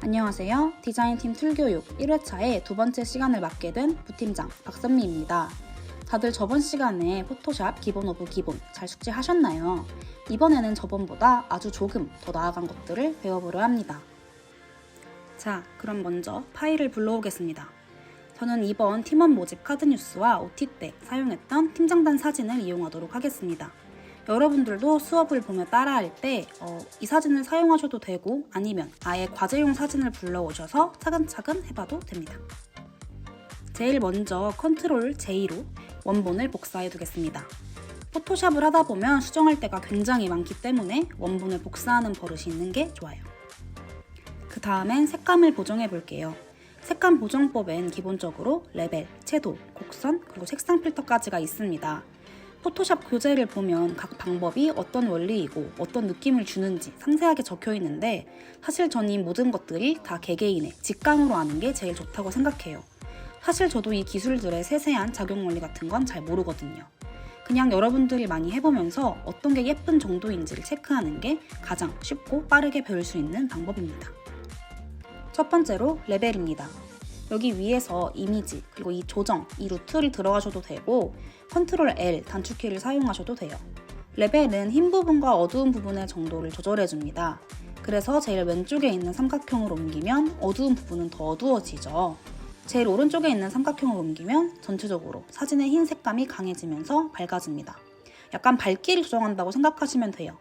안녕하세요. 디자인팀 툴교육 1회차의 두 번째 시간을 맡게 된 부팀장 박선미입니다. 다들 저번 시간에 포토샵 기본 오브 기본 잘 숙지하셨나요? 이번에는 저번보다 아주 조금 더 나아간 것들을 배워보려 합니다. 자, 그럼 먼저 파일을 불러오겠습니다. 저는 이번 팀원 모집 카드 뉴스와 OT 때 사용했던 팀장단 사진을 이용하도록 하겠습니다. 여러분들도 수업을 보며 따라할 때 이 사진을 사용하셔도 되고 아니면 아예 과제용 사진을 불러오셔서 차근차근 해봐도 됩니다. 제일 먼저 컨트롤 J로 원본을 복사해 두겠습니다. 포토샵을 하다 보면 수정할 때가 굉장히 많기 때문에 원본을 복사하는 버릇이 있는 게 좋아요. 그 다음엔 색감을 보정해 볼게요. 색감 보정법엔 기본적으로 레벨, 채도, 곡선, 그리고 색상 필터까지가 있습니다. 포토샵 교재를 보면 각 방법이 어떤 원리이고 어떤 느낌을 주는지 상세하게 적혀 있는데 사실 전 이 모든 것들이 다 개개인의 직감으로 아는 게 제일 좋다고 생각해요. 사실 저도 이 기술들의 세세한 작용 원리 같은 건 잘 모르거든요. 그냥 여러분들이 많이 해보면서 어떤 게 예쁜 정도인지를 체크하는 게 가장 쉽고 빠르게 배울 수 있는 방법입니다. 첫 번째로 레벨입니다. 여기 위에서 이미지, 그리고 이 조정, 이 루트를 들어가셔도 되고 컨트롤 L 단축키를 사용하셔도 돼요. 레벨은 흰 부분과 어두운 부분의 정도를 조절해줍니다. 그래서 제일 왼쪽에 있는 삼각형으로 옮기면 어두운 부분은 더 어두워지죠. 제일 오른쪽에 있는 삼각형으로 옮기면 전체적으로 사진의 흰 색감이 강해지면서 밝아집니다. 약간 밝기를 조정한다고 생각하시면 돼요.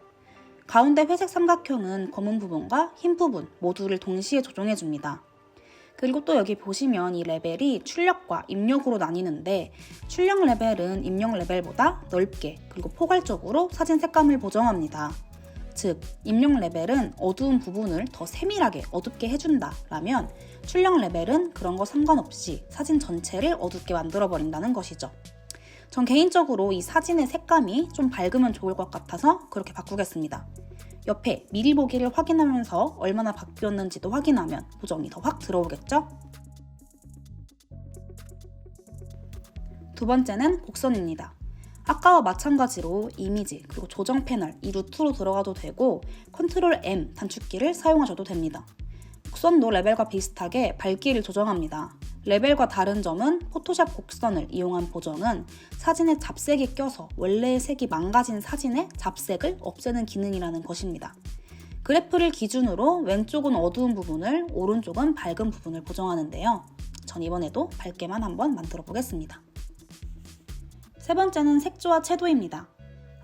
가운데 회색 삼각형은 검은 부분과 흰 부분 모두를 동시에 조정해줍니다. 그리고 또 여기 보시면 이 레벨이 출력과 입력으로 나뉘는데 출력 레벨은 입력 레벨보다 넓게 그리고 포괄적으로 사진 색감을 보정합니다. 즉, 입력 레벨은 어두운 부분을 더 세밀하게 어둡게 해준다 라면 출력 레벨은 그런 거 상관없이 사진 전체를 어둡게 만들어버린다는 것이죠. 전 개인적으로 이 사진의 색감이 좀 밝으면 좋을 것 같아서 그렇게 바꾸겠습니다. 옆에 미리 보기를 확인하면서 얼마나 바뀌었는지도 확인하면 보정이 더 확 들어오겠죠? 두 번째는 곡선입니다. 아까와 마찬가지로 이미지 그리고 조정 패널 이 루트로 들어가도 되고 컨트롤 M 단축키를 사용하셔도 됩니다. 곡선도 레벨과 비슷하게 밝기를 조정합니다. 레벨과 다른 점은 포토샵 곡선을 이용한 보정은 사진에 잡색이 껴서 원래의 색이 망가진 사진의 잡색을 없애는 기능이라는 것입니다. 그래프를 기준으로 왼쪽은 어두운 부분을, 오른쪽은 밝은 부분을 보정하는데요. 전 이번에도 밝게만 한번 만들어 보겠습니다. 세 번째는 색조와 채도입니다.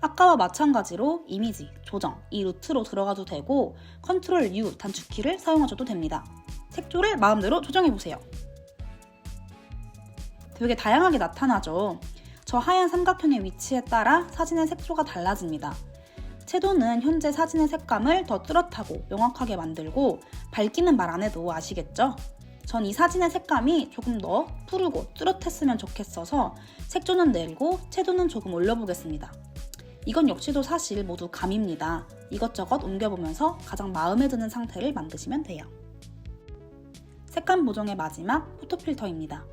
아까와 마찬가지로 이미지, 조정, 이 루트로 들어가도 되고 컨트롤 U 단축키를 사용하셔도 됩니다. 색조를 마음대로 조정해보세요. 되게 다양하게 나타나죠. 저 하얀 삼각형의 위치에 따라 사진의 색조가 달라집니다. 채도는 현재 사진의 색감을 더 뚜렷하고 명확하게 만들고 밝기는 말 안 해도 아시겠죠? 전 이 사진의 색감이 조금 더 푸르고 뚜렷했으면 좋겠어서 색조는 내리고 채도는 조금 올려보겠습니다. 이건 역시도 사실 모두 감입니다. 이것저것 옮겨보면서 가장 마음에 드는 상태를 만드시면 돼요. 색감 보정의 마지막 포토 필터입니다.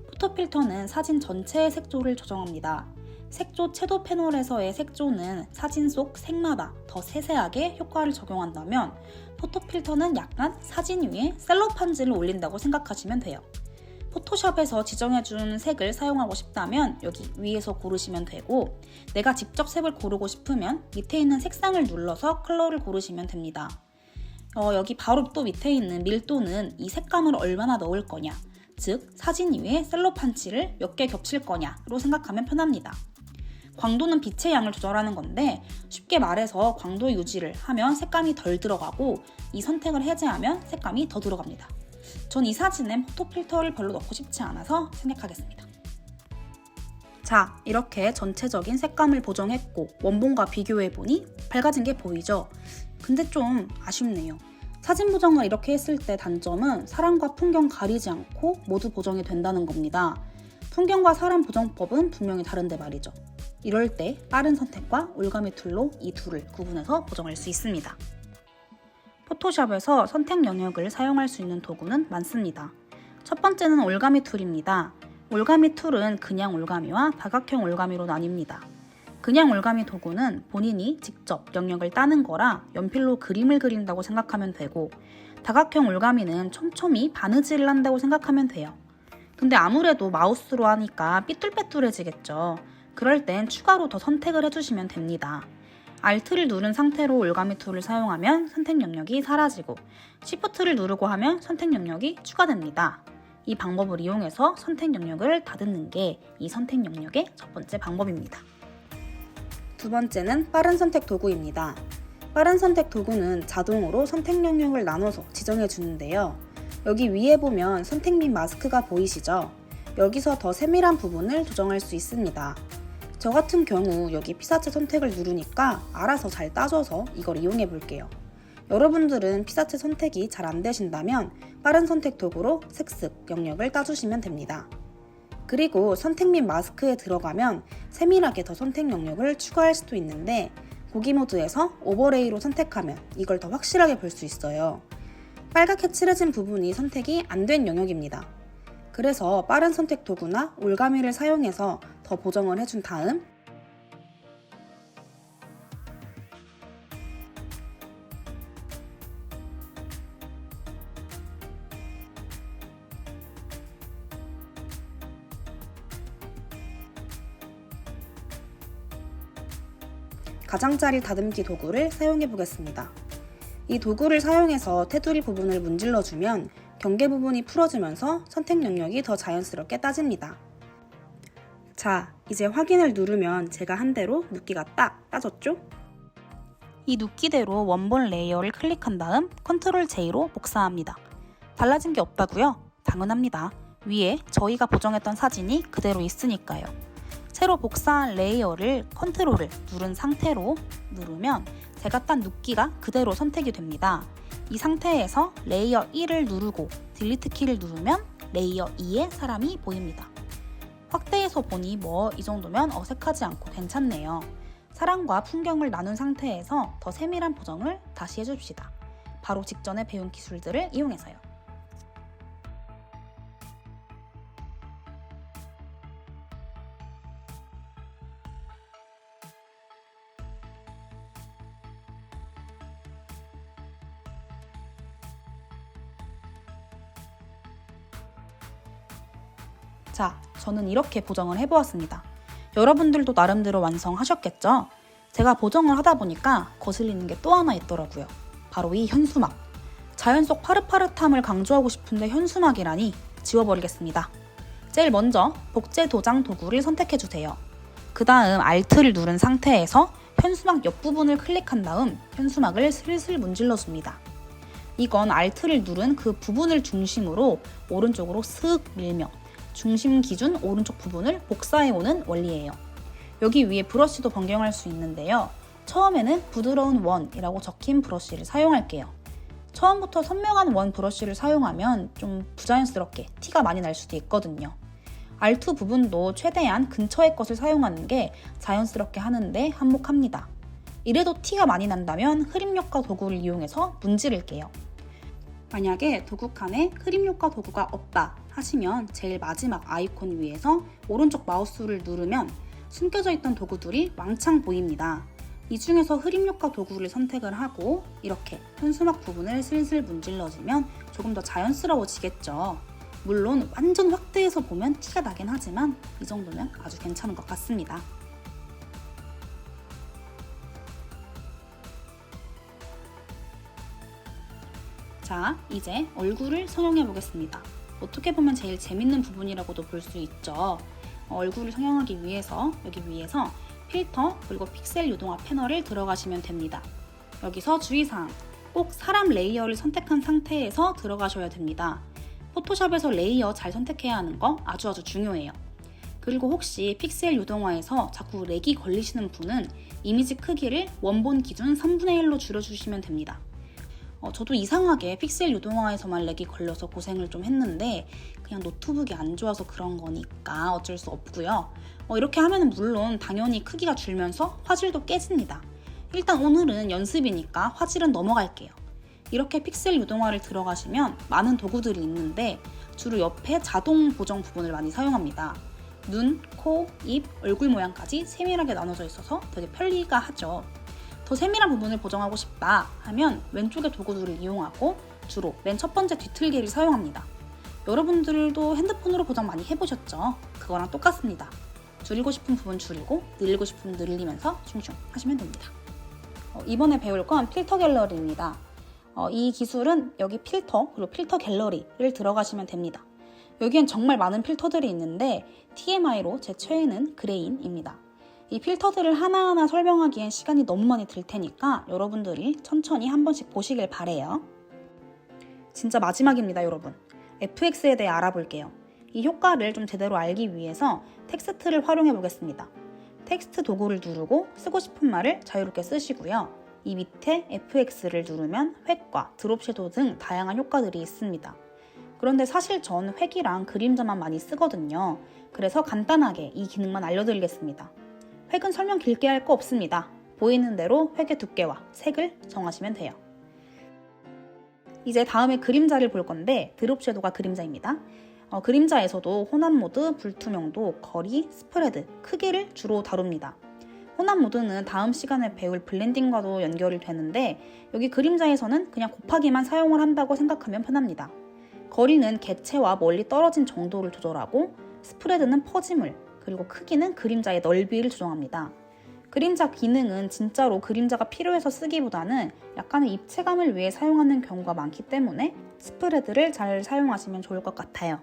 포토 필터는 사진 전체의 색조를 조정합니다. 색조 채도 패널에서의 색조는 사진 속 색마다 더 세세하게 효과를 적용한다면 포토 필터는 약간 사진 위에 셀로판지를 올린다고 생각하시면 돼요. 포토샵에서 지정해준 색을 사용하고 싶다면 여기 위에서 고르시면 되고 내가 직접 색을 고르고 싶으면 밑에 있는 색상을 눌러서 컬러를 고르시면 됩니다. 여기 바로 또 밑에 있는 밀도는 이 색감을 얼마나 넣을 거냐, 즉 사진 위에 셀로판치를 몇 개 겹칠 거냐로 생각하면 편합니다. 광도는 빛의 양을 조절하는 건데 쉽게 말해서 광도 유지를 하면 색감이 덜 들어가고 이 선택을 해제하면 색감이 더 들어갑니다. 전 이 사진엔 포토 필터를 별로 넣고 싶지 않아서 생략하겠습니다. 자, 이렇게 전체적인 색감을 보정했고 원본과 비교해보니 밝아진 게 보이죠? 근데 좀 아쉽네요. 사진 보정을 이렇게 했을 때 단점은 사람과 풍경 가리지 않고 모두 보정이 된다는 겁니다. 풍경과 사람 보정법은 분명히 다른데 말이죠. 이럴 때 빠른 선택과 올가미 툴로 이 둘을 구분해서 보정할 수 있습니다. 포토샵에서 선택 영역을 사용할 수 있는 도구는 많습니다. 첫 번째는 올가미 툴입니다. 올가미 툴은 그냥 올가미와 다각형 올가미로 나뉩니다. 그냥 올가미 도구는 본인이 직접 영역을 따는 거라 연필로 그림을 그린다고 생각하면 되고, 다각형 올가미는 촘촘히 바느질을 한다고 생각하면 돼요. 근데 아무래도 마우스로 하니까 삐뚤빼뚤해지겠죠. 그럴 땐 추가로 더 선택을 해주시면 됩니다. Alt를 누른 상태로 올가미 툴을 사용하면 선택 영역이 사라지고 Shift를 누르고 하면 선택 영역이 추가됩니다. 이 방법을 이용해서 선택 영역을 다듬는 게 이 선택 영역의 첫 번째 방법입니다. 두 번째는 빠른 선택 도구입니다. 빠른 선택 도구는 자동으로 선택 영역을 나눠서 지정해 주는데요. 여기 위에 보면 선택 및 마스크가 보이시죠? 여기서 더 세밀한 부분을 조정할 수 있습니다. 저 같은 경우 여기 피사체 선택을 누르니까 알아서 잘 따져서 이걸 이용해 볼게요. 여러분들은 피사체 선택이 잘 안 되신다면 빠른 선택 도구로 색습 영역을 따주시면 됩니다. 그리고 선택 및 마스크에 들어가면 세밀하게 더 선택 영역을 추가할 수도 있는데 보기 모드에서 오버레이로 선택하면 이걸 더 확실하게 볼 수 있어요. 빨갛게 칠해진 부분이 선택이 안 된 영역입니다. 그래서 빠른 선택 도구나 올가미를 사용해서 더 보정을 해준 다음 가장자리 다듬기 도구를 사용해 보겠습니다. 이 도구를 사용해서 테두리 부분을 문질러주면 경계 부분이 풀어지면서 선택 영역이 더 자연스럽게 따집니다. 자, 이제 확인을 누르면 제가 한 대로 눕기가 딱 따졌죠? 이 눕기대로 원본 레이어를 클릭한 다음 컨트롤 J로 복사합니다. 달라진 게 없다고요? 당연합니다. 위에 저희가 보정했던 사진이 그대로 있으니까요. 새로 복사한 레이어를 컨트롤을 누른 상태로 누르면 제가 딴 눕기가 그대로 선택이 됩니다. 이 상태에서 레이어 1을 누르고 딜리트 키를 누르면 레이어 2에 사람이 보입니다. 확대해서 보니 이 정도면 어색하지 않고 괜찮네요. 사람과 풍경을 나눈 상태에서 더 세밀한 보정을 다시 해줍시다. 바로 직전에 배운 기술들을 이용해서요. 자, 저는 이렇게 보정을 해보았습니다. 여러분들도 나름대로 완성하셨겠죠? 제가 보정을 하다 보니까 거슬리는 게 또 하나 있더라고요. 바로 이 현수막. 자연 속 파릇파릇함을 강조하고 싶은데 현수막이라니 지워버리겠습니다. 제일 먼저 복제 도장 도구를 선택해주세요. 그 다음 Alt를 누른 상태에서 현수막 옆부분을 클릭한 다음 현수막을 슬슬 문질러줍니다. 이건 Alt를 누른 그 부분을 중심으로 오른쪽으로 슥 밀며 중심 기준 오른쪽 부분을 복사해오는 원리예요. 여기 위에 브러쉬도 변경할 수 있는데요. 처음에는 부드러운 원이라고 적힌 브러쉬를 사용할게요. 처음부터 선명한 원 브러쉬를 사용하면 좀 부자연스럽게 티가 많이 날 수도 있거든요. Alt 부분도 최대한 근처의 것을 사용하는 게 자연스럽게 하는데 한몫합니다. 이래도 티가 많이 난다면 흐림 효과 도구를 이용해서 문지를게요. 만약에 도구 칸에 흐림 효과 도구가 없다 하시면 제일 마지막 아이콘 위에서 오른쪽 마우스를 누르면 숨겨져 있던 도구들이 왕창 보입니다. 이 중에서 흐림 효과 도구를 선택을 하고 이렇게 현수막 부분을 슬슬 문질러주면 조금 더 자연스러워지겠죠. 물론 완전 확대해서 보면 티가 나긴 하지만 이 정도면 아주 괜찮은 것 같습니다. 자, 이제 얼굴을 성형해 보겠습니다. 어떻게 보면 제일 재밌는 부분이라고도 볼 수 있죠. 얼굴을 성형하기 위해서 여기 위에서 필터 그리고 픽셀 유동화 패널을 들어가시면 됩니다. 여기서 주의사항, 꼭 사람 레이어를 선택한 상태에서 들어가셔야 됩니다. 포토샵에서 레이어 잘 선택해야 하는 거 아주 중요해요. 그리고 혹시 픽셀 유동화에서 자꾸 렉이 걸리시는 분은 이미지 크기를 원본 기준 3분의 1로 줄여주시면 됩니다. 저도 이상하게 픽셀 유동화에서만 렉이 걸려서 고생을 좀 했는데 그냥 노트북이 안 좋아서 그런 거니까 어쩔 수 없고요. 이렇게 하면 물론 당연히 크기가 줄면서 화질도 깨집니다. 일단 오늘은 연습이니까 화질은 넘어갈게요. 이렇게 픽셀 유동화를 들어가시면 많은 도구들이 있는데 주로 옆에 자동 보정 부분을 많이 사용합니다. 눈, 코, 입, 얼굴 모양까지 세밀하게 나눠져 있어서 되게 편리가 하죠. 더 세밀한 부분을 보정하고 싶다 하면 왼쪽의 도구들을 이용하고 주로 맨 첫 번째 뒤틀개를 사용합니다. 여러분들도 핸드폰으로 보정 많이 해보셨죠? 그거랑 똑같습니다. 줄이고 싶은 부분 줄이고 늘리고 싶은 부분 늘리면서 슝슝 하시면 됩니다. 이번에 배울 건 필터 갤러리입니다. 이 기술은 여기 필터 그리고 필터 갤러리를 들어가시면 됩니다. 여기엔 정말 많은 필터들이 있는데 TMI로 제 최애는 그레인입니다. 이 필터들을 하나하나 설명하기엔 시간이 너무 많이 들 테니까 여러분들이 천천히 한 번씩 보시길 바래요. 진짜 마지막입니다, 여러분. FX에 대해 알아볼게요. 이 효과를 좀 제대로 알기 위해서 텍스트를 활용해 보겠습니다. 텍스트 도구를 누르고 쓰고 싶은 말을 자유롭게 쓰시고요. 이 밑에 FX를 누르면 획과 드롭 섀도우 등 다양한 효과들이 있습니다. 그런데 사실 전 획이랑 그림자만 많이 쓰거든요. 그래서 간단하게 이 기능만 알려드리겠습니다. 획은 설명 길게 할 거 없습니다. 보이는 대로 획의 두께와 색을 정하시면 돼요. 이제 다음에 그림자를 볼 건데 드롭 섀도우가 그림자입니다. 그림자에서도 혼합 모드, 불투명도, 거리, 스프레드, 크기를 주로 다룹니다. 혼합 모드는 다음 시간에 배울 블렌딩과도 연결이 되는데 여기 그림자에서는 그냥 곱하기만 사용을 한다고 생각하면 편합니다. 거리는 개체와 멀리 떨어진 정도를 조절하고 스프레드는 퍼짐을, 그리고 크기는 그림자의 넓이를 조정합니다. 그림자 기능은 진짜로 그림자가 필요해서 쓰기보다는 약간의 입체감을 위해 사용하는 경우가 많기 때문에 스프레드를 잘 사용하시면 좋을 것 같아요.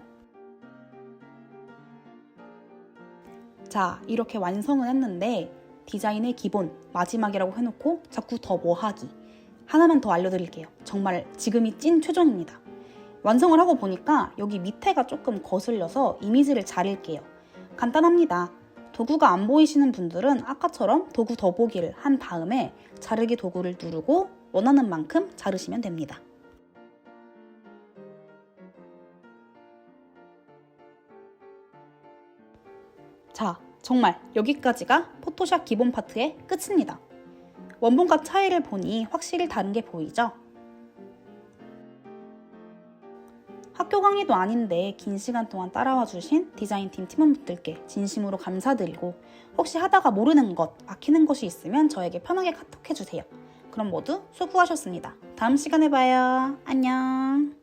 자, 이렇게 완성은 했는데 디자인의 기본, 마지막이라고 해놓고 자꾸 더 뭐하기. 하나만 더 알려드릴게요. 정말 지금이 찐 최종입니다. 완성을 하고 보니까 여기 밑에가 조금 거슬려서 이미지를 자를게요. 간단합니다. 도구가 안 보이시는 분들은 아까처럼 도구 더보기를 한 다음에 자르기 도구를 누르고 원하는 만큼 자르시면 됩니다. 자, 정말 여기까지가 포토샵 기본 파트의 끝입니다. 원본과 차이를 보니 확실히 다른 게 보이죠? 학교 강의도 아닌데 긴 시간 동안 따라와 주신 디자인팀 팀원분들께 진심으로 감사드리고 혹시 하다가 모르는 것, 막히는 것이 있으면 저에게 편하게 카톡해주세요. 그럼 모두 수고하셨습니다. 다음 시간에 봐요. 안녕.